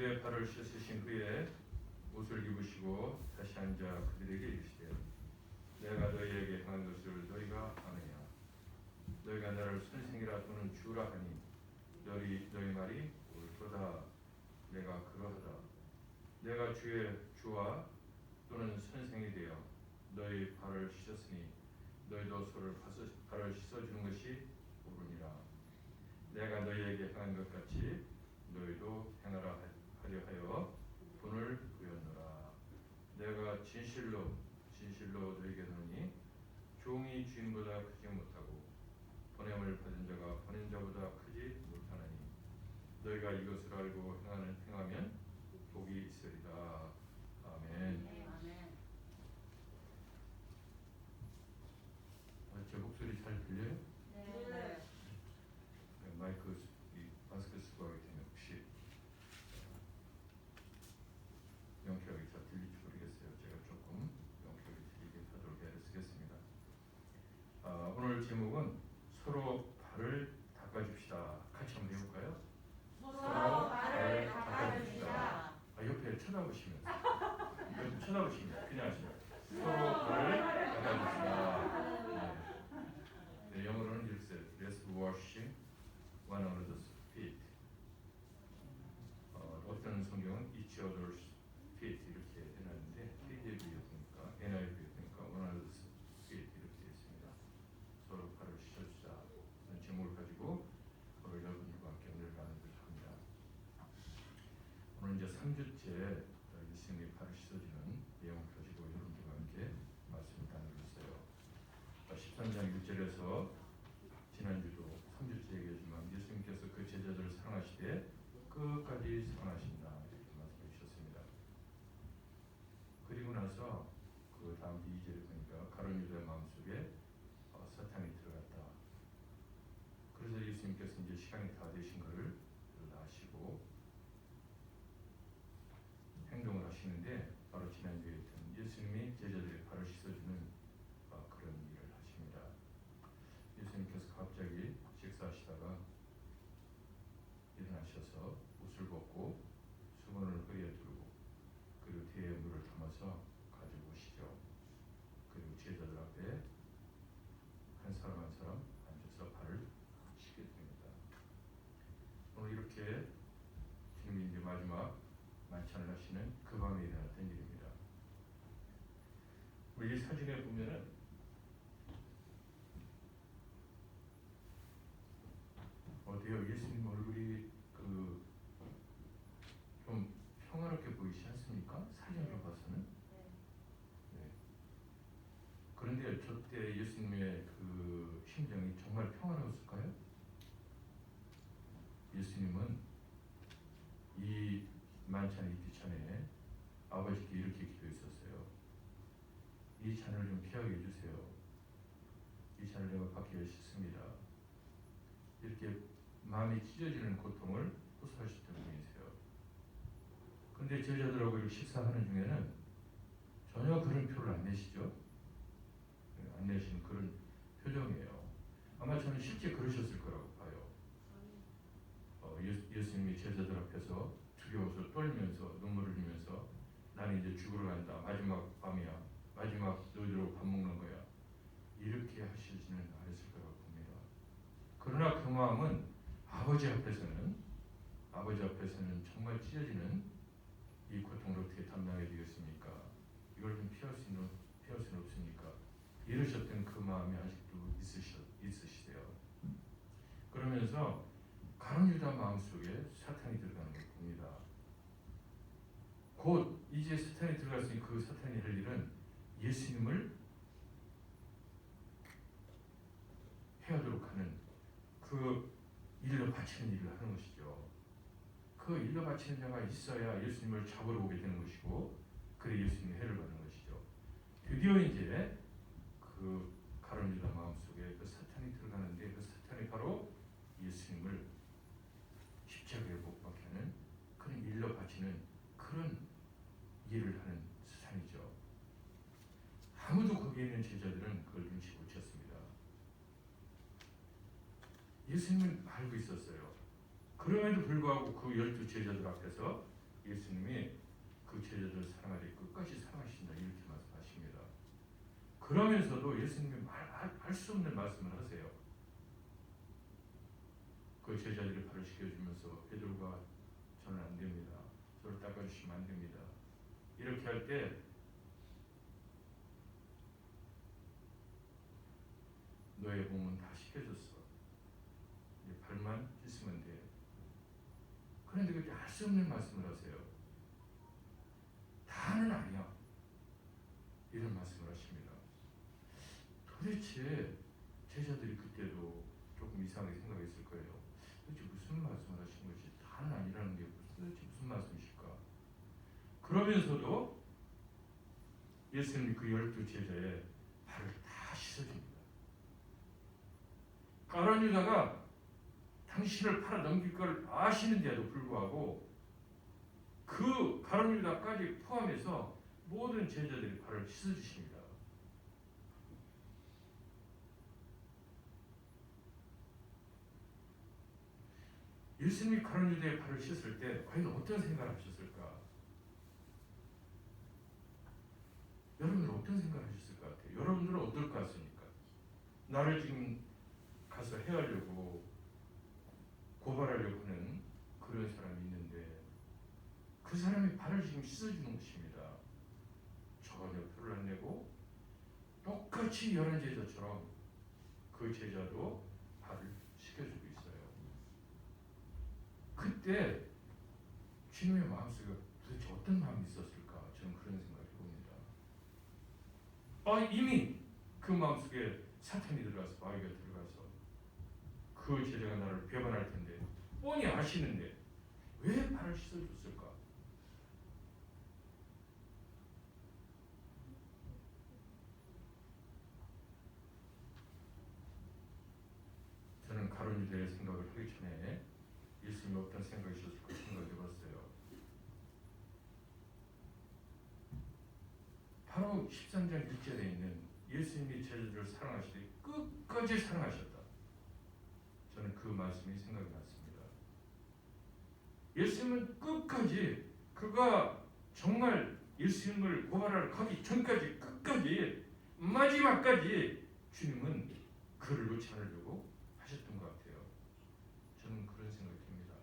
그들의 발을 씻으신 후에 옷을 입으시고 다시 앉아 그들에게 이르시되 내가 너희에게 행한 것을 너희가 아느냐. 너희가 나를 선생이라 또는 주라 하니 너희 말이 옳도다. 내가 그러하다. 내가 주와 또는 선생이 되어 너희 발을 씻었으니 너희도 서로 발을 씻어주는 것이 옳으니라. 내가 너희에게 행한 것 같이 너희도 행하라 하려 하여 분을 부였노라. 내가 진실로 너희에게 하노니 종이 주인보다 크지 못하고 보냄을 받은 자가 보낸 자보다 크지 못하나니 너희가 이것을 알고 행하면 복이 있으리라. 아멘. 네, 아멘. 제 목소리 잘 들려요? 네. 마스크 쓰고 하기 때문에 혹시 명쾌하게 잘 들릴지 모르겠어요. 제가 조금 명쾌하게 들리게 하도록 애쓰겠습니다. 오늘 제목은 서로 발을 닦아줍시다. 같이 한번 해볼까요? 서로 발을 닦아줍시다. 옆에 쳐다보시면 그냥 하시면 서로 발을 닦아줍시다. 네, 영어로는 이렇게 Let's wash one another's feet. 어떤 성경은 each other's feet 이렇게 해놨는데 KJV에 보니까 NIV에 보니까 one another's feet 이렇게 되어 있습니다. 서로 발을 씻어주자. 이런 제목을 가지고 오늘 여러분들과 함께 은혜를 나누고자 합니다. 오늘 이제 3주째 예수님의 발을 씻어주는 내용을 가지고 여러분들과 함께 말씀을 나누고 있어요. 13장 1절에서 지난주도 3주째 얘기했지만 예수님께서 그 제자들을 사랑하시되 끝까지 사랑하신다 이렇게 말씀해 주셨습니다. 그리고 나서 그 다음 2절에 보니까 가룟 유다의 마음속에 사탄이 들어갔다. 그래서 예수님께서 이제 시간이 다 되신 것을 아시고 행동을 하시는데 바로 지난주에 했던 예수님이 제자들의 발을 씻어주는 그런 일을 하십니다. 예수님께서 갑자기 식사하시다가 일어나셔서 옷을 벗고 수건을 허리에 두르고 그리고 뒤에 물을 담아서 가지고 오시죠. 그리고 제자들 앞에 한 사람 한 사람 앉아서 발을 씻게 됩니다. 오늘 이렇게 주님이 이제 마지막 만찬을 하시는 그 밤에 일어났던 일입니다. 우리 이 사진에 보면은 어때요? 예수님 얼굴이 좀 평화롭게 보이지 않습니까? 사진으로 봐서는. 네. 그런데 저때 예수님의 그 심정이 정말 평화로웠을까요? 예수님은 이 만찬이 있기 전에 아버지께 이렇게 기도했었어요. 이 잔을 좀 피하게 해주세요. 이 잔을 내가 받기가 싫습니다. 이렇게 마음이 찢어지는 고통을 호소하셨던 분이세요. 그런데 제자들하고 이렇게 식사하는 중에는 전혀 그런 표를 안 내시죠. 안 내시는 그런 표정이에요. 아마 저는 실제 그러셨을 거라고 봐요. 예수님이 제자들 앞에서 두려워서 떨면서 눈물을 흘리면서 나는 이제 죽으러 간다. 마지막 밤이야. 마지막 너희들하고 밥 먹는 거야. 이렇게 하시지는 않았을 거라고 봅니다. 그러나 그 마음은 아버지 앞에서는 정말 찢어지는 이 고통을 어떻게 담당해 되겠습니까? 이걸 좀 피할 수는 없으니까 이러셨던 그 마음이 아직도 있으시대요. 그러면서 가룟 유다 마음속에 사탄이 들어가는 걸 봅니다. 곧 이제 사탄이 들어갔으니 그 사탄이 할 일은 예수님을 해하도록 하는 그 일로 바치는 일을 하는 것이죠. 그 일로 바치는 자가 있어야 예수님을 잡으러 오게 되는 것이고 그래 예수님이 해를 받는 것이죠. 드디어 이제 그 가룟 유다 마음속에 그 사탄이 들어가는데 그 사탄이 바로 예수님을 십자가에 못 박게 하는 그런 일로 바치는 그런 일을 하는 사탄이죠. 아무도 거기에 있는 제자들은 그걸 눈치 못 챘습니다. 예수님은 알고 있었어요. 그럼에도 불구하고 그 12 제자들 앞에서 예수님이 그 제자들을 사랑하되 끝까지 사랑하신다 이렇게 말씀하십니다. 그러면서도 예수님이 할 수 없는 말씀을 하세요. 그 제자들이 발을 씻겨주면서 베드로가 저는 안 됩니다. 저를 닦아주시면 안 됩니다. 이렇게 할 때 너의 몸은 다 씻겨졌어. 이제 발만 씻으면 돼. 그런데 그렇게 할 수 없는 말씀을 하세요. 다는 아니야. 이런 말씀을 하십니다. 도대체 제자들이 그때도 조금 이상하게 생각했을 거예요. 도대체 무슨 말씀을 하신 거지? 다는 아니라는 게 도대체 무슨 말씀이실까? 그러면서도 예수님이 그 12제자의 발을 다 씻어줍니다. 가룟 유다가 당신을 팔아 넘길 걸 아시는데도 불구하고 그 가룟 유다까지 포함해서 모든 제자들이 발을 씻어주십니다. 예수님이 가룟 유다의 발을 씻을 때 과연 어떤 생각을 하셨을까? 여러분들은 어떤 생각을 하셨을 것 같아요? 여러분들은 어떨 것 같습니까? 나를 지금 가서 해하려고 고발하려고 하는 그런 사람이 있는데 그 사람이 발을 지금 씻어주는 것입니다. 전혀 표를 안 내고 똑같이 11제자처럼 그 제자도 발을 씻겨주고 있어요. 그때 주님의 마음속에 도대체 어떤 마음이 있었을까? 저는 그런 생각을 해봅니다. 이미 그 마음속에 사탄이 들어가서 마귀가 들어가서 그 제자가 나를 배반할 텐데 뻔히 아시는데 왜 발을 씻어줬을까? 저는 가룟 유다의 생각을 하기 전에 예수님이 어떤 생각이셨을까 생각해봤어요. 바로 13장 1절에 있는 예수님이 제자들을 사랑하시되 끝까지 사랑하셨다. 저는 그 말씀이 생각이 났습니다. 예수님은 끝까지 그가 정말 예수님을 고발하러 가기 전까지 끝까지 마지막까지 주님은 그를 놓지 않으려고 하셨던 것 같아요. 저는 그런 생각이 듭니다.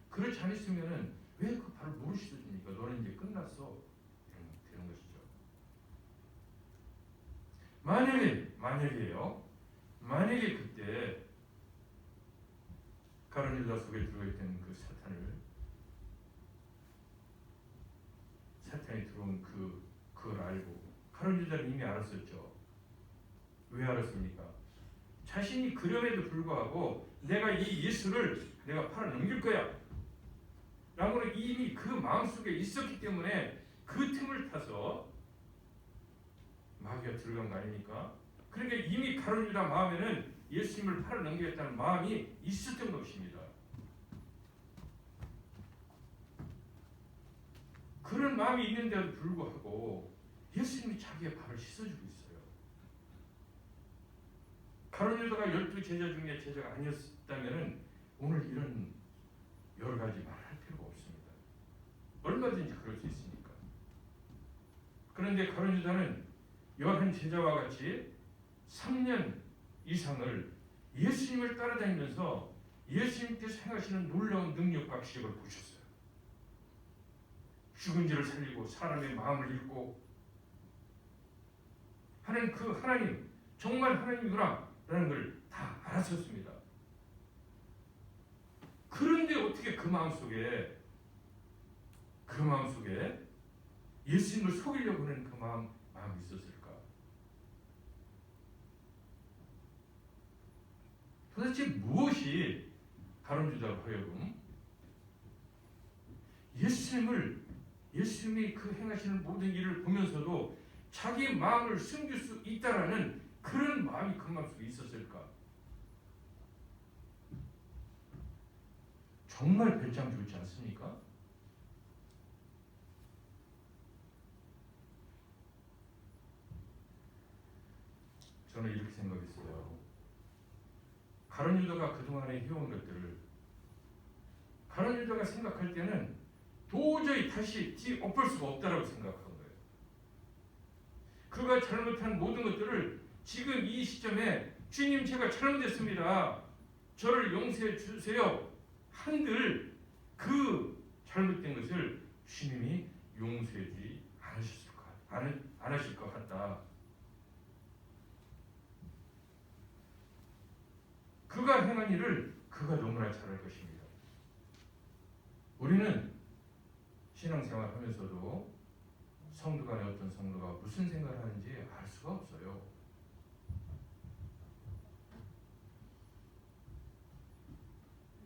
그렇지 않았으면 왜 그 발을 모르시더니까 너는 이제 끝났어 되는 것이죠. 만약에 그때 가룟 유다 속에 들어있던 그 사탄이 들어온 그걸 알고 가룟 유다는 이미 알았었죠. 왜 알았습니까? 자신이 그럼에도 불구하고 내가 이 예수를 내가 팔아 넘길 거야 라고는 이미 그 마음속에 있었기 때문에 그 틈을 타서 마귀가 들어간 거 아닙니까? 그러니까 이미 가룟 유다 마음에는 예수님을 팔아 넘기겠다는 마음이 있었던 것입니다. 그런 마음이 있는데도 불구하고 예수님이 자기의 발을 씻어주고 있어요. 가룟 유다가 12제자 중에 제자가 아니었다면 오늘 이런 여러 가지 말할 필요가 없습니다. 얼마든지 그럴 수 있으니까. 그런데 가룟 유다는 11제자와 같이 3년 이상을 예수님을 따라다니면서 예수님께서 행하시는 놀라운 능력과 기적을 보셨어요. 죽은 자를 살리고 사람의 마음을 읽고 하는 그 하나님, 정말 하나님이구나라는 걸 다 알았었습니다. 그런데 어떻게 그 마음속에 예수님을 속이려고 하는 그 마음이 있었을까? 도대체 무엇이 가룟 유다로 하여금 예수님이 그 행하시는 모든 일을 보면서도 자기 마음을 숨길 수 있다라는 그런 마음이 그 마음속에 있었을까? 정말 배짱 좋지 않습니까? 저는 이렇게 생각했어요. 가룟 유다가 그동안에 해온 것들을 가룟 유다가 생각할 때는 도저히 다시 뒤엎을 수가 없다라고 생각한 거예요. 그가 잘못한 모든 것들을 지금 이 시점에 주님 제가 잘못했습니다. 저를 용서해 주세요. 한들 그 잘못된 것을 주님이 용서해 주지 안 하실 것 같다. 그가 행한 일을 그가 너무나 잘 알 것입니다. 우리는 신앙생활 하면서도 성도 간에 어떤 성도가 무슨 생각을 하는지 알 수가 없어요.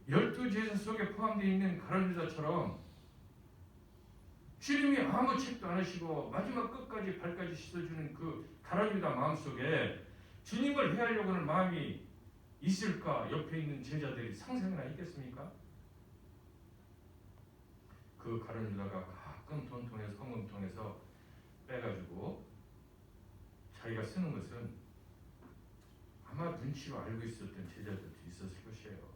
열두 제자 속에 포함되어 있는 가룟 유다처럼 주님이 아무 책도 안 하시고 마지막 끝까지 발까지 씻어주는 그 가룟 유다 마음속에 주님을 해하려고 하는 마음이 있을까? 옆에 있는 제자들이 상상이나 있겠습니까? 그 가룟 유다가 가끔 돈통에서 헌금통에서 빼가지고 자기가 쓰는 것은 아마 눈치로 알고 있었던 제자들도 있었을 것이에요.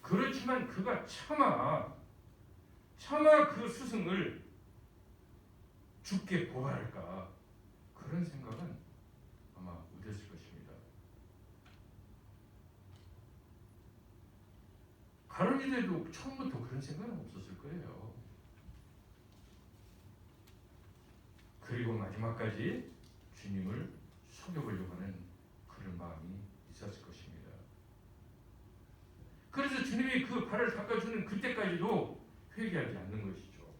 그렇지만 그가 차마 그 스승을 죽게 고발할까 그런 생각은 아마 못했을 것입니다. 가룟 유다도 처음부터 그런 생각은 없었을 거예요. 그리고 마지막까지 주님을 속여보려고 하는 그런 마음이 있었을 것입니다. 그래서 주님이 그 발을 닦아주는 그때까지도 회개하지 않는 것이죠.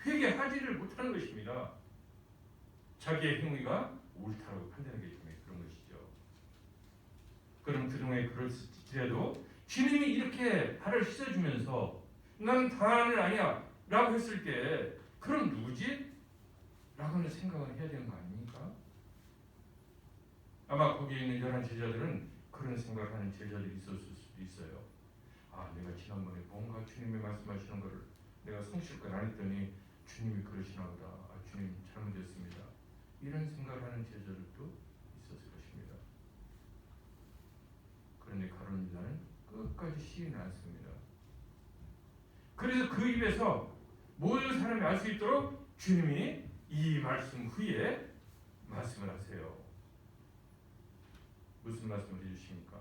회개하지를 못하는 것입니다. 자기의 행위가 옳다고 판단하기 때문에 그런 것이죠. 그럼 그동안에 그럴지라도 주님이 이렇게 발을 씻어주면서 나는 다는 아니야 라고 했을 때 그럼 누구지? 라고 하는 생각을 해야 되는 거 아닙니까? 아마 거기에 있는 11 제자들은 그런 생각을 하는 제자들이 있었을 수도 있어요. 아, 내가 지난번에 뭔가 주님이 말씀하시는 것을 내가 성실껏 안 했더니 주님이 그러시나 보다. 아, 주님 잘못했습니다. 이런 생각을 하는 제자들도 있었을 것입니다. 그런데 가룟 유다는 끝까지 시인을 않습니다. 그래서 그 입에서 모든 사람이 알 수 있도록 주님이 이 말씀 후에 말씀을 하세요. 무슨 말씀을 해주십니까?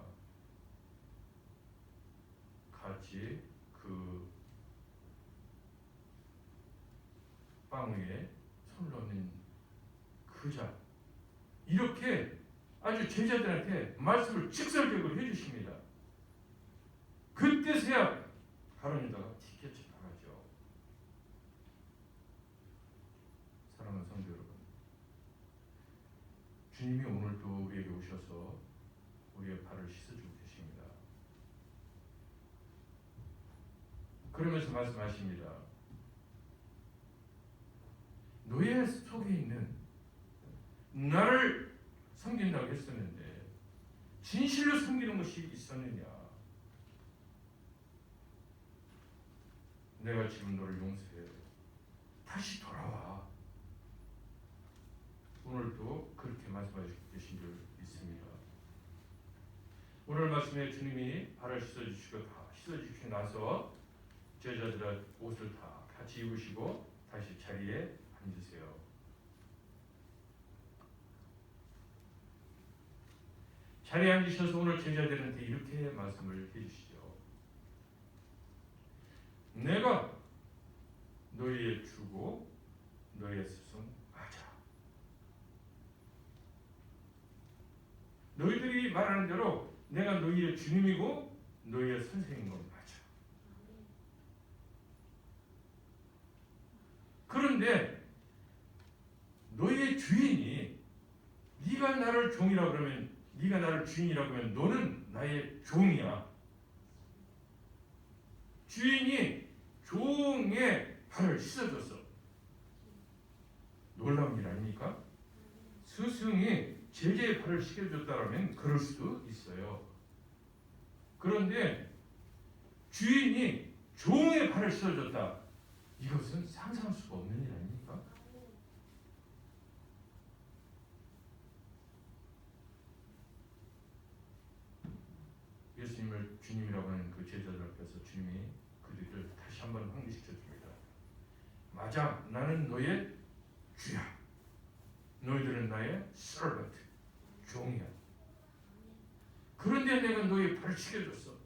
같이 그 빵 위에 손을 얹는 그 자, 이렇게 아주 제자들한테 말씀을 직설적으로 해주십니다. 그때서야 가룟 유다가 티켓을 나가죠. 사랑하는 성도 여러분, 주님이 오늘도 우리에게 오셔서 우리의 발을 씻어주고 계십니다. 그러면서 말씀하십니다. 노예 속에 있는 나를 섬긴다고 했었는데 진실로 섬기는 것이 있었느냐? 내가 지금 너를 용서해. 다시 돌아와. 오늘도 그렇게 말씀하시고 계신 줄 믿습니다. 오늘 말씀에 주님이 발을 씻어주시고 다 씻어주시고 나서 제자들의 옷을 다 같이 입으시고 다시 자리에 앉으세요. 자리에 앉으셔서 오늘 제자들한테 이렇게 말씀을 해주시죠. 내가 너희의 주고 너희의 스승 맞아. 너희들이 말하는 대로 내가 너희의 주님이고 너희의 선생인 건 맞아. 그런데 너희의 주인이 네가 나를 종이라고 그러면 네가 나를 주인이라고 하면 너는 나의 종이야. 주인이 종의 발을 씻어줬어. 놀라운 일 아닙니까? 스승이 제자의 발을 씻겨줬다라면 그럴 수도 있어요. 그런데 주인이 종의 발을 씻어줬다. 이것은 상상할 수가 없는 일 아닙니까? 예수님을 주님이라고 하는 그 제자들 앞에서 주님이 그들을 다시 한번 확립시켜 줍니다. 맞아, 나는 너의 주야. 너희들은 나의 servant, 종이야. 그런데 내가 너희 발을 씻겨줬어.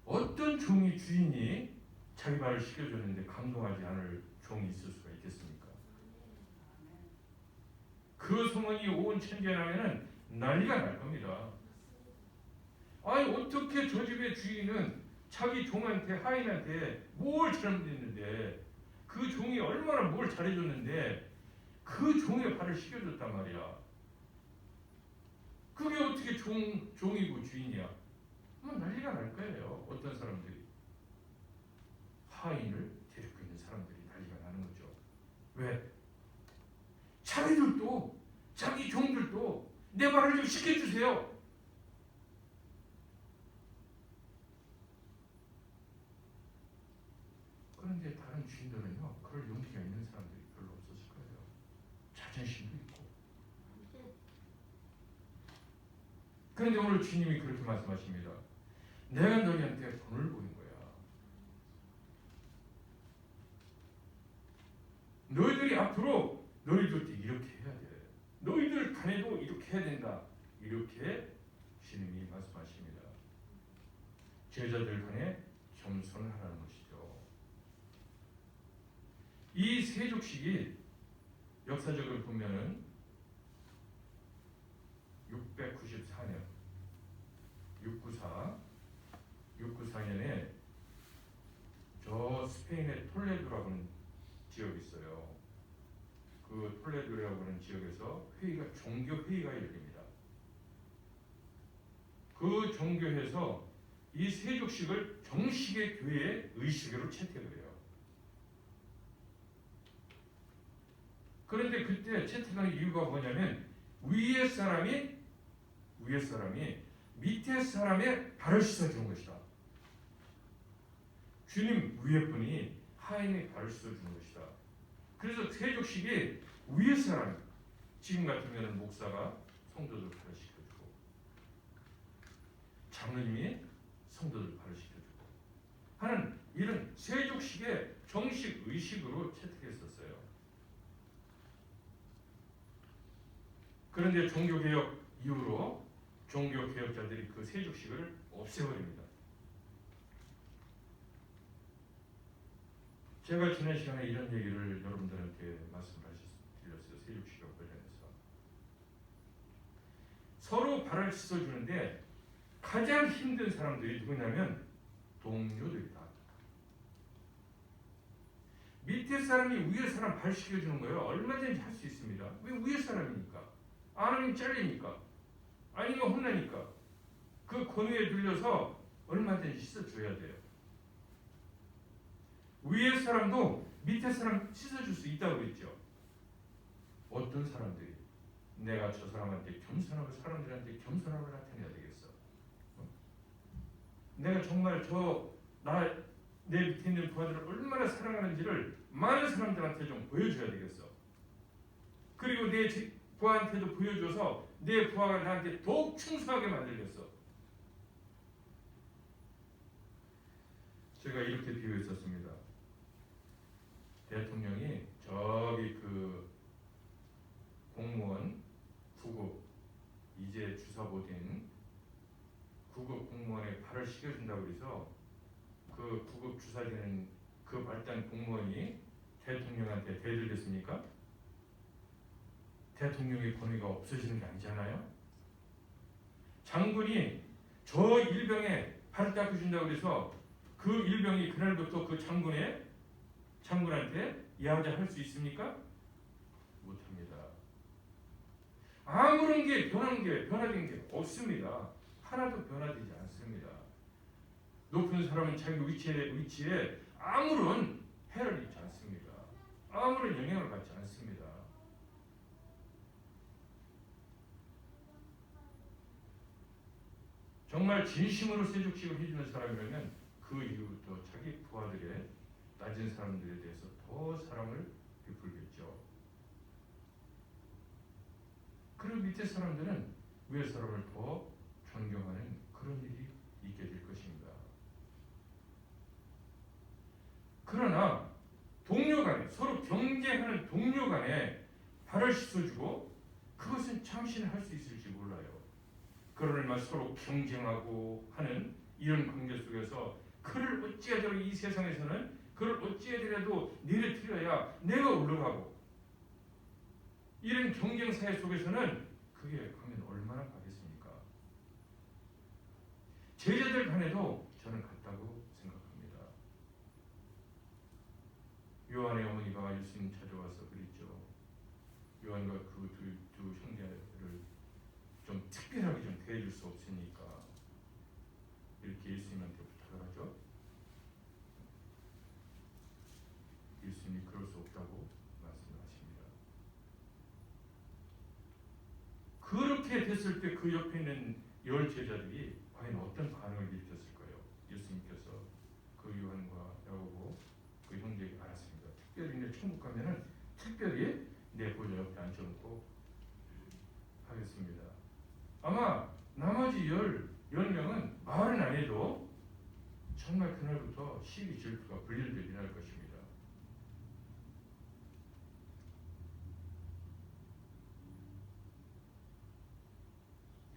어떤 종이 주인이 자기 발을 씻겨줬는데 감동하지 않을 종이 있을 수가 있겠습니까? 그 소문이 온 천지에 나면은 난리가 날 겁니다. 아니 어떻게 저 집의 주인은 자기 종한테 하인한테 뭘 잘못했는데 그 종이 얼마나 뭘 잘해줬는데 그 종의 발을 씻겨줬단 말이야. 그게 어떻게 종이고 주인이야? 난리가 날 거예요. 어떤 사람들이 하인을 데리고 있는 사람들이 난리가 나는 거죠. 왜? 자기들도 자기 종들도 내 발을 좀 씻겨주세요. 그런데 다른 주인들은요, 그럴 용기가 있는 사람들이 별로 없었을 거예요. 자존심도 있고. 그런데 오늘 주님이 그렇게 말씀하십니다. 내가 너희한테 본을 보인 거야. 너희들이 앞으로 너희들도 이렇게 해야 돼. 너희들 간에도 이렇게 해야 된다. 이렇게 주님이 말씀하십니다. 제자들 간에 겸손하라는 것이죠. 이 세족식이 역사적으로 보면은 694년 694년에 저 스페인의 톨레도라고 하는 지역이 있어요. 그 톨레도라고 하는 지역에서 종교 회의가 열립니다. 그 종교에서 이 세족식을 정식의 교회의 의식으로 채택을 해요. 그런데 그때 채택하는 이유가 뭐냐면 위에 사람이 밑에 사람의 발을 씻어주는 것이다. 주님 위에 분이 하인의 발을 씻어주는 것이다. 그래서 세족식이 위에 사람, 지금 같으면 목사가 성도들 발을 씻겨주고 장로님이 성도들 발을 씻겨주고 하는 이런 세족식의 정식 의식으로 채택했었어요. 그런데 종교개혁 이후로 종교개혁자들이 그 세족식을 없애버립니다. 제가 지난 시간에 이런 얘기를 여러분들한테 드렸어요. 세족식과 관련해서. 서로 발을 씻어주는데 가장 힘든 사람들이 누구냐면 동료들이다. 밑에 사람이 위에 사람 발 씻겨주는 거예요. 얼마든지 할 수 있습니다. 왜 위에 사람이니까? 안 하면 잘리니까. 아니면 혼나니까. 그 권위에 들려서 얼마든지 씻어줘야 돼요. 위에 사람도 밑에 사람 씻어줄 수 있다고 그랬죠. 어떤 사람들이 내가 저 사람한테 겸손하고 사람들한테 겸손함을 나타내야 되겠어. 내가 정말 내 밑에 있는 부하들을 얼마나 사랑하는지를 많은 사람들한테 좀 보여줘야 되겠어. 그리고 내 부하한테도 보여줘서 내 부하가 나한테 더욱 충성하게 만들겠어. 제가 이렇게 비유했었습니다. 대통령이 저기 그 공무원 9급 이제 주사보된 9급 공무원의 발을 씻겨준다고 해서 그 9급 주사되는 그 말단 공무원이 대통령한테 대들겠습니까? 대통령의 권위가 없어지는 게 아니잖아요. 장군이 저 일병에 발을 닦아준다고 해서 그 일병이 그날부터 그 장군한테 이하자 할 수 있습니까? 못합니다. 아무런 게 변화된 게 없습니다. 하나도 변화되지 않습니다. 높은 사람은 자기 위치에 아무런 해를 입지 않습니다. 아무런 영향을 받지 않습니다. 정말 진심으로 세족식을 해주는 사람이라면 그 이후부터 자기 부하들의 낮은 사람들에 대해서 더 사랑을 베풀겠죠. 그리고 밑에 사람들은 위에 사람을 더 발을 씻어주고 그것은 참신을 할 수 있을지 몰라요. 그러나 서로 경쟁하고 하는 이런 관계 속에서 그를 어찌하더라도 이 세상에서는 그를 어찌하더라도 내려뜨려야 내가 올라가고 이런 경쟁 사회 속에서는 그게 가면 얼마나 가겠습니까? 제자들 간에도 저는 같다고 생각합니다. 요한의 어머니가 예수님 찾아와서 그랬죠. 요한과 그 두 형제를 좀 특별하게 좀 대해줄 수 없으니까 이렇게 예수님한테 부탁을 하죠. 예수님이 그럴 수 없다고 말씀하십니다. 그렇게 됐을 때 그 옆에 있는 열 제자들이 과연 어떤 반응을 일으켰을까요? 예수님께서 그 요한과 야고보 그 형제에게 알았습니다. 특별히 내 천국 가면은 특별히 내 보좌 옆에 앉혀놓고 하겠습니다. 아마 나머지 10명은 말은 안 해도 정말 그날부터 시기 질투가 불릴듯 일어날 것입니다.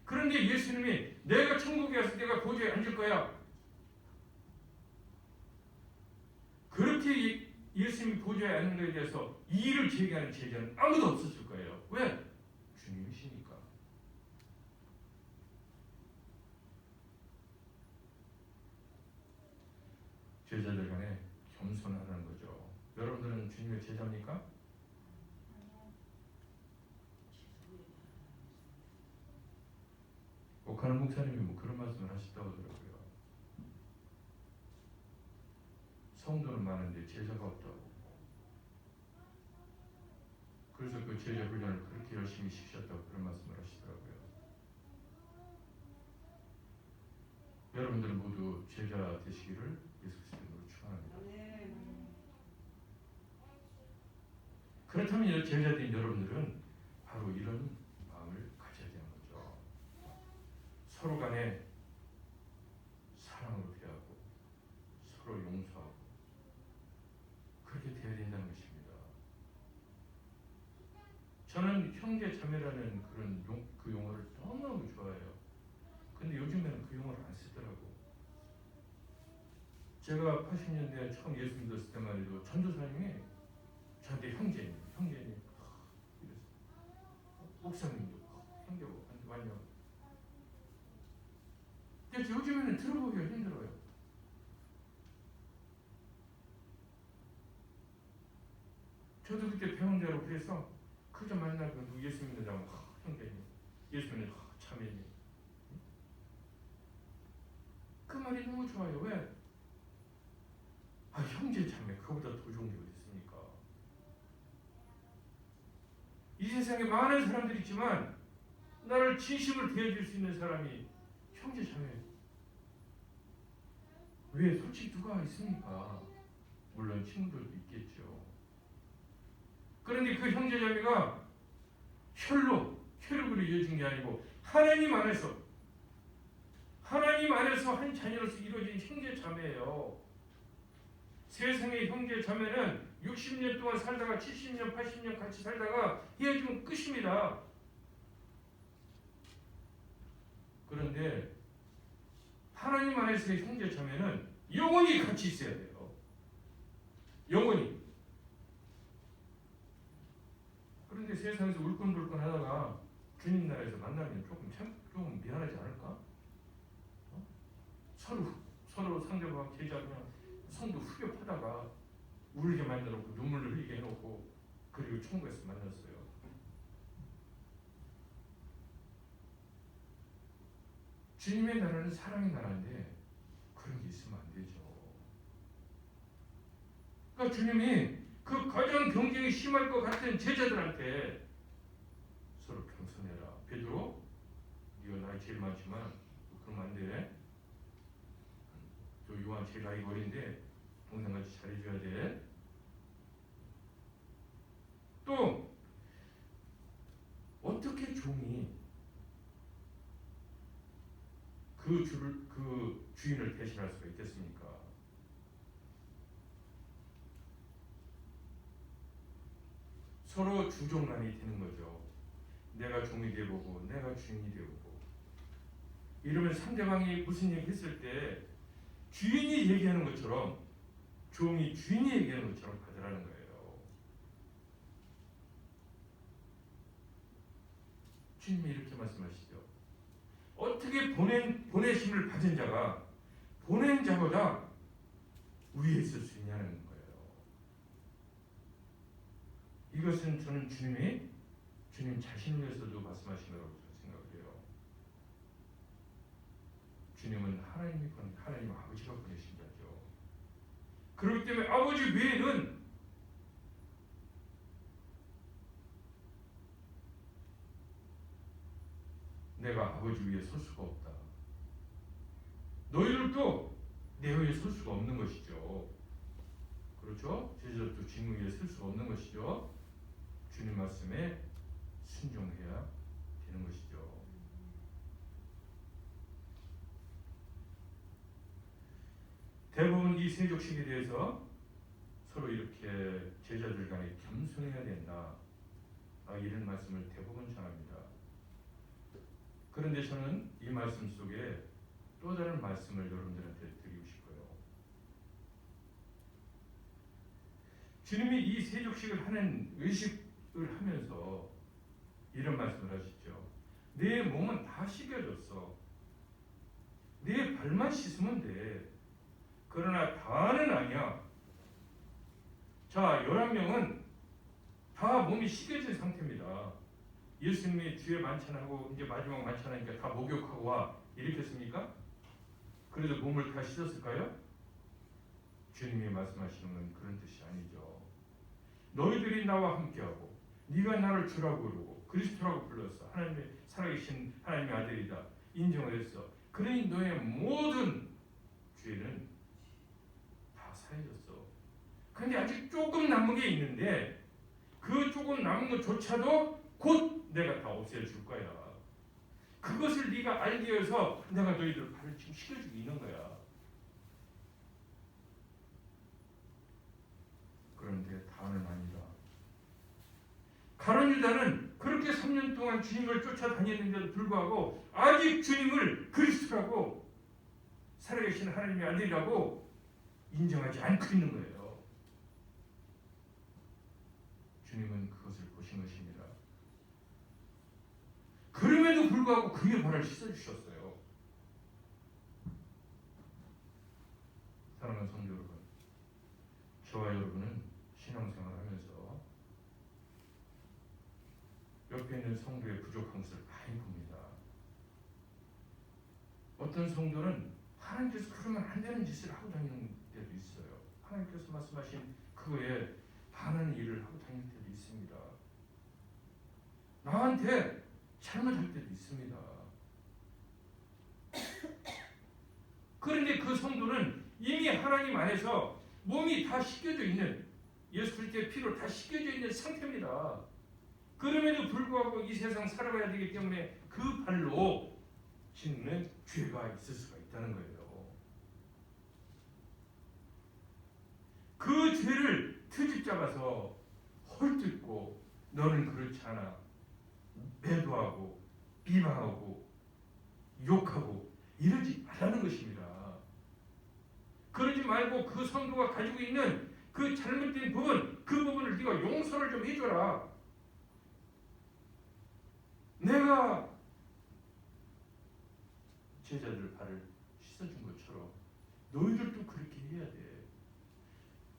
그런데 예수님이 내가 천국에 가서 내가 보좌에 앉을 거야. 그렇게 예수님이 보좌에 앉는 것에 대해서 이의를 제기하는 제자는 아무도 없었을 거예요. 왜? 주님이시니까. 제자들 간에 겸손하는 거죠. 여러분들은 주님의 제자입니까? 오카는 목사님이 뭐 그런 말씀을 하셨다고 하더라고요. 성도는 많은데 제자가 없다고. 그래서 그 제자 훈련을 그렇게 열심히 시키셨다고 그런 말씀을 하시더라고요. 여러분들은 모두 제자 되시기를 예수 그리스도로 축원합니다. 그렇다면 제자된 여러분들은 바로 이런 마음을 가져야 되는 거죠. 서로 간에 사랑으로 대하고 서로 용서하고 그렇게 되어야 된다는 것입니다. 저는 형제 자매라는 그 용어를 너무너무 좋아해요. 근데 요즘에는 그 용어를 안 쓰더라고. 제가 80년대 처음 예수 믿었을 때만 해도 전도사님이 저한테 형제님 이랬어요. 목사님도 형제고 완전. 근데 요즘에는 들어보기가 힘들어요. 저도 그때 배운 대로 그래서 그저 만나고 예수 믿는다고 형제님, 예수 믿는 자매님. 그 말이 너무 좋아요. 왜? 형제 자매 그거보다 더 좋은 게 어디 있습니까? 이 세상에 많은 사람들이 있지만 나를 진심으로 대해줄 수 있는 사람이 형제 자매. 왜 솔직히 누가 있습니까? 물론 친구들도 있겠죠. 그런데 그 형제 자매가 혈육으로 이어진 게 아니고 하나님 안에서 한 자녀로서 이루어진 형제 자매예요. 세상의 형제 자매는 60년 동안 살다가 70년, 80년 같이 살다가 헤어지면 끝입니다. 그런데 하나님 안에서의 형제 자매는 영원히 같이 있어야 돼요. 영원히. 그런데 세상에서 울끈불끈 하다가 주님 나라에서 만나면 조금 미안하지 않을까? 서로 상대방 제자 그냥 성도 후벼파다가 울게 만들어놓고 눈물을 흘리게 해놓고 그리고 천국에서 만났어요. 주님의 나라는 사랑의 나라인데 그런 게 있으면 안 되죠. 그러니까 주님이 그 가장 경쟁이 심할 것 같은 제자들한테 서로 겸손해라. 베드로, 네가 나이 제일 많지만 그러면 안 돼. 저 요한 제일 나이 어린데 동생같이 잘해줘야 돼. 또 어떻게 종이 그 주인을 대신할 수가 있겠습니까? 서로 주종란이 되는 거죠. 내가 종이 되어보고 내가 주인이 되어보고. 이러면 상대방이 무슨 얘기 했을 때 주인이 얘기하는 것처럼 종이 주인이 얘기하는 것처럼 받으라는 거예요. 주님이 이렇게 말씀하시죠. 어떻게 보내심을 받은 자가 보낸 자보다 위에 있을 수 있냐는 거예요. 이것은 저는 주님 자신을 위해서도 말씀하신 거라고 생각을 해요. 주님은 하나님 아버지가 보내신 자죠. 그렇기 때문에 아버지 외에는 내가 아버지 위에 설 수가 없다. 너희들도 내 위에 설 수가 없는 것이죠. 그렇죠? 제자들도 주님 위에 설 수가 없는 것이죠. 주님 말씀에 순종해야 되는 것이죠. 대부분 이 세족식에 대해서 서로 이렇게 제자들 간에 겸손해야 된다. 이런 말씀을 대부분 전합니다. 그런데 저는 이 말씀 속에 또 다른 말씀을 여러분들한테 드리고 싶어요. 주님이 이 세족식을 하는 의식을 하면서 이런 말씀을 하시죠. 내 몸은 다 씻겨졌어. 내 발만 씻으면 돼. 그러나 다는 아니야. 자, 11명은 다 몸이 씻겨진 상태입니다. 예수님이 주에 만찬하고 이제 마지막 만찬하니까 다 목욕하고 와. 이렇게 했습니까? 그래도 몸을 다 씻었을까요? 주님이 말씀하시는 건 그런 뜻이 아니죠. 너희들이 나와 함께하고 네가 나를 주라고 그러고 그리스도라고 불렀어. 하나님의 살아계신 하나님의 아들이다. 인정을 했어. 그러니 너의 모든 죄는 다 사해졌어. 근데 아직 조금 남은 게 있는데 그 조금 남은 것조차도 곧 내가 다 없애줄 거야. 그것을 네가 알기 위해서 내가 너희들 발을 지금 씻겨주고 있는 거야. 그런데 다는 아니다. 가룟 유다는 그렇게 3년 동안 주님을 쫓아다녔는데도 불구하고 아직 주님을 그리스도라고 살아계신 하나님의 아들이라고 인정하지 않고 있는 거예요. 주님은 그것을 보신 것입니다. 그럼에도 불구하고 그의 발을 씻어주셨어요. 사랑하는 성도 여러분, 저와 여러분은 신앙생활을 하면서 옆에 있는 성도의 부족한 것을 많이 봅니다. 어떤 성도는 하나님께서 그러면 안 되는 짓을 하고 다니는 때도 있어요. 하나님께서 말씀하신 그거에 반하는 일을 하고 다니는 때도 있습니다. 나한테 잘못할 때도 있습니다. 그런데 그 성도는 이미 하나님 안에서 몸이 다 씻겨져 있는, 예수 그리스도의 피로 다 씻겨져 있는 상태입니다. 그럼에도 불구하고 이 세상 살아가야 되기 때문에 그 발로 씻는 죄가 있을 수가 있다는 거예요. 그 죄를 트집 잡아서 헐뜯고 너는 그렇지 않아, 매도하고 비방하고 욕하고 이러지 말라는 것입니다. 그러지 말고 그 성도가 가지고 있는 그 잘못된 부분, 그 부분을 네가 용서를 좀 해줘라. 내가 제자들 발을 씻어준 것처럼 너희들도 그렇게 해야 돼.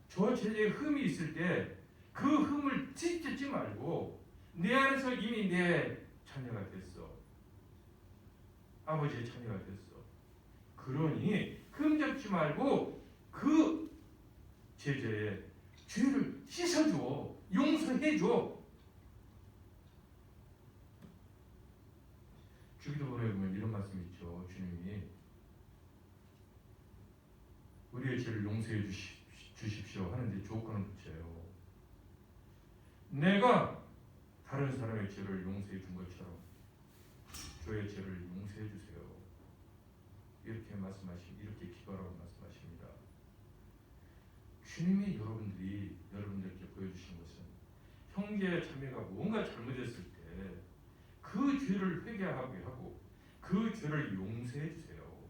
저 제자의 흠이 있을 때 그 흠을 찢지 말고 내 안에서 이미 내 자녀가 됐어. 아버지의 자녀가 됐어. 그러니 흠 잡지 말고 그 제자의 죄를 씻어줘. 용서해줘. 주기도문에 보면 이런 말씀이 있죠. 주님이 우리의 죄를 용서해 주십시오 하는데 조건을 붙여요. 내가 다른 사람의 죄를 용서해 준 것처럼 저의 죄를 용서해 주세요. 이렇게 이렇게 기도하라고 말씀하십니다. 주님이 여러분들께 보여주신 것은 형제 자매가 뭔가 잘못했을 때 그 죄를 회개하게 하고 그 죄를 용서해 주세요.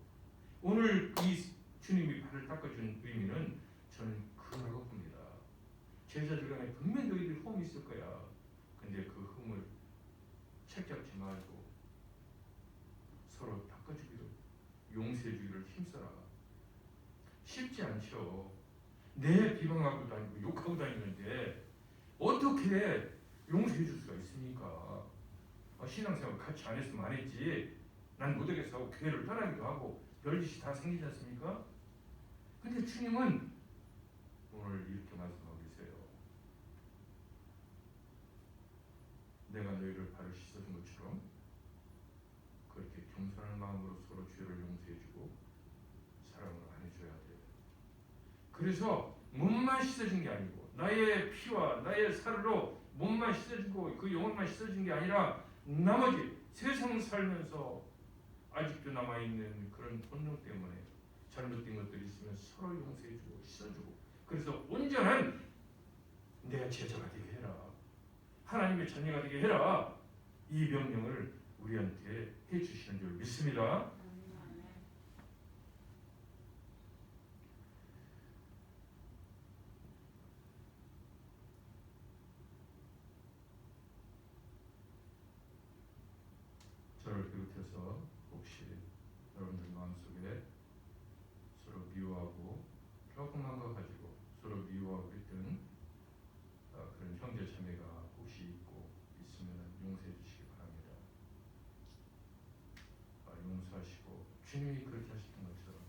오늘 이 주님이 발을 닦아준 의미는 저는 그거라고 봅니다. 제자들 간에 분명 너희들 흠이 있을 거야. 근데 그 흠을 책잡지 말고 서로 닦아주기를, 용서해주기를 힘써라. 쉽지 않죠. 내 비방하고 다니고 욕하고 다니는데 어떻게 용서해줄 수가 있습니까? 신앙생활 같이 안 했으면 안 했지. 난 못하겠어 하고 교회를 떠나기도 하고 별짓이 다 생기지 않습니까? 근데 주님은 오늘 이렇게 말씀하고 계세요. 내가 너희를 발을 씻어준 것처럼 그렇게 겸손한 마음으로 서로 죄를 용서해주고 사랑을 안 해줘야 돼. 그래서 몸만 씻어진 게 아니고 나의 피와 나의 살로 몸만 씻어지고 그 영혼만 씻어진 게 아니라 나머지 세상 살면서 아직도 남아있는 그런 본능 때문에 잘못된 것들이 있으면 서로 용서해주고 씻어주고, 그래서 온전한 내 제자가 되게 해라, 하나님의 자녀가 되게 해라, 이 명령을 우리한테 해주시는 줄 믿습니다. 저를 비롯해서 혹시 여러분들 마음속에 서로 미워하고 조그만 거 가지고 서로 미워하고 있던 그런 형제 자매가 혹시 있고 있으면 용서해 주시기 바랍니다. 용서하시고 주님이 그렇게 하셨던 것처럼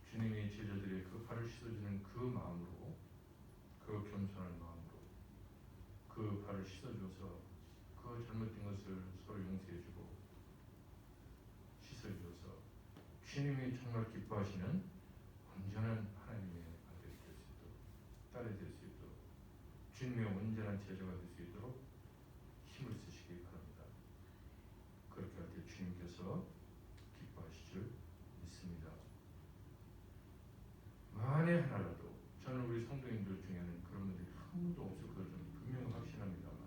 주님이 제자들의 그 발을 씻어주는 그 마음으로, 그 겸손한 마음으로 그 발을 씻어줘서 그 잘못된 것을 서로 용서해주고 씻어주어서 주님이 정말 기뻐하시는 온전한 하나님의 아들이 될 수 있도록, 딸이 될 수 있도록, 주님의 온전한 제자가 될 수 있도록 힘을 쓰시기 바랍니다. 그렇게 할 때 주님께서 기뻐하실 줄 믿습니다. 만에 하나라도, 저는 우리 성도님들 중에는 그런 분들이 한 분도 없을 것을 분명히 확신합니다만,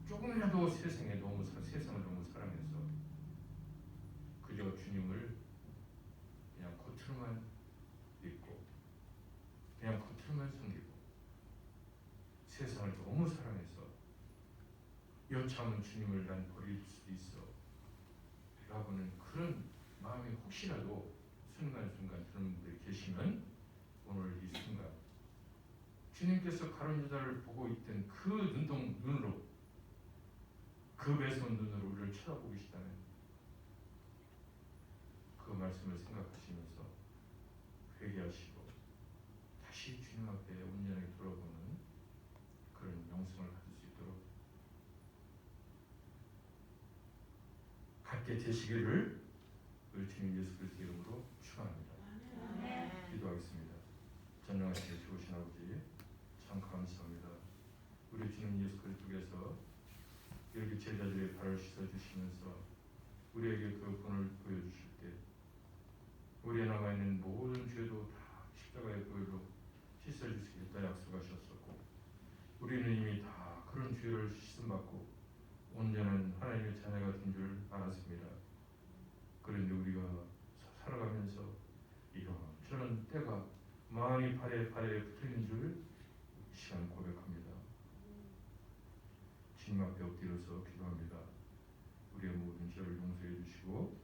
조금이라도 세상을 너무 사랑해서 그저 주님을 그냥 겉으로만 믿고 그냥 겉으로만 섬기고 세상을 너무 사랑해서 여차하면 주님을 난 버릴 수도 있어 라고는 그런 마음이 혹시라도 순간순간 드는 분들이 계시면 오늘 이 순간 주님께서 가룟 유다를 보고 있던 그 눈으로, 그 매서운 눈으로 우리를 쳐다보고 계시다면 그 말씀을 생각하시면서 회개하시고 다시 주님 앞에 온전하게 돌아보는 그런 영성을 가질 수 있도록 갖게 되시기를 우리 주님 예수 그리스도 이름으로 축원합니다. 기도하겠습니다. 전능하시게 좋으신 아버지, 참 감사합니다. 우리 주님 예수 그리스도께서 이렇게 제자들의 발을 씻어주시면서 우리에게 그 본을 보여주실 때 우리에 남아있는 모든 죄도 다 십자가의 보혈로 씻어주시겠다 약속하셨었고, 우리는 이미 다 그런 죄를 씻음받고 온전한 하나님의 자녀가 된 줄 알았습니다. 그런데 우리가 살아가면서 이런저런 때가 많이 발에 붙어있는 줄 이 시간 고백합니다. 주님 앞에 엎드려서 기도합니다. 우리의 모든 죄를 용서해 주시고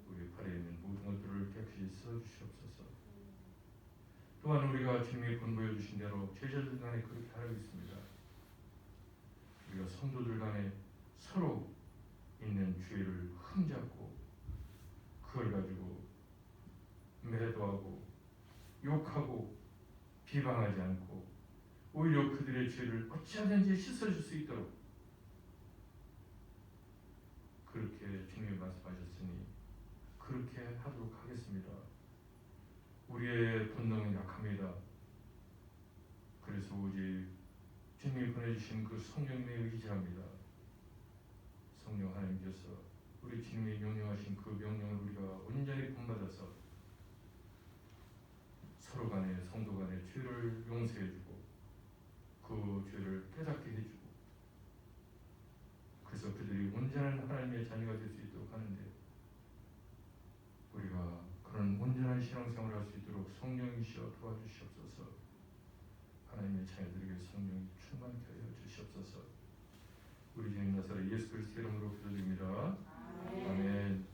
우리 발에 있는 모든 것들을 깨끗이 씻어주시옵소서. 또한 우리가 주님이 본보여 주신 대로 제자들 간에 그렇게 하고 있습니다. 우리가 성도들 간에 서로 있는 죄를 흠잡고 그걸 가지고 매도하고 욕하고 비방하지 않고 오히려 그들의 죄를 어찌하든지 씻어줄 수 있도록 그렇게 주님이 말씀하셨으니 그렇게 하도록 하겠습니다. 우리의 본능은 약합니다. 그래서 오직 주님이 보내주신 그 성령님에 의지합니다. 성령 하나님께서 우리 주님이 명령하신 그 명령을 우리가 온전히 본받아서 서로 간에 성도 간의 죄를 용서해주고 그 죄를 깨닫게 해주고 그래서 그들이 온전한 하나님의 자녀가 될 수 있도록 하는데 우리가 그런 온전한 신앙생활을 할 수 있도록 성령이시여 도와주시옵소서. 하나님의 자녀들에게 성령이 충만케 하여 주시옵소서. 우리 주님 나사렛 예수 그리스도 이름으로 기도드립니다. 아멘.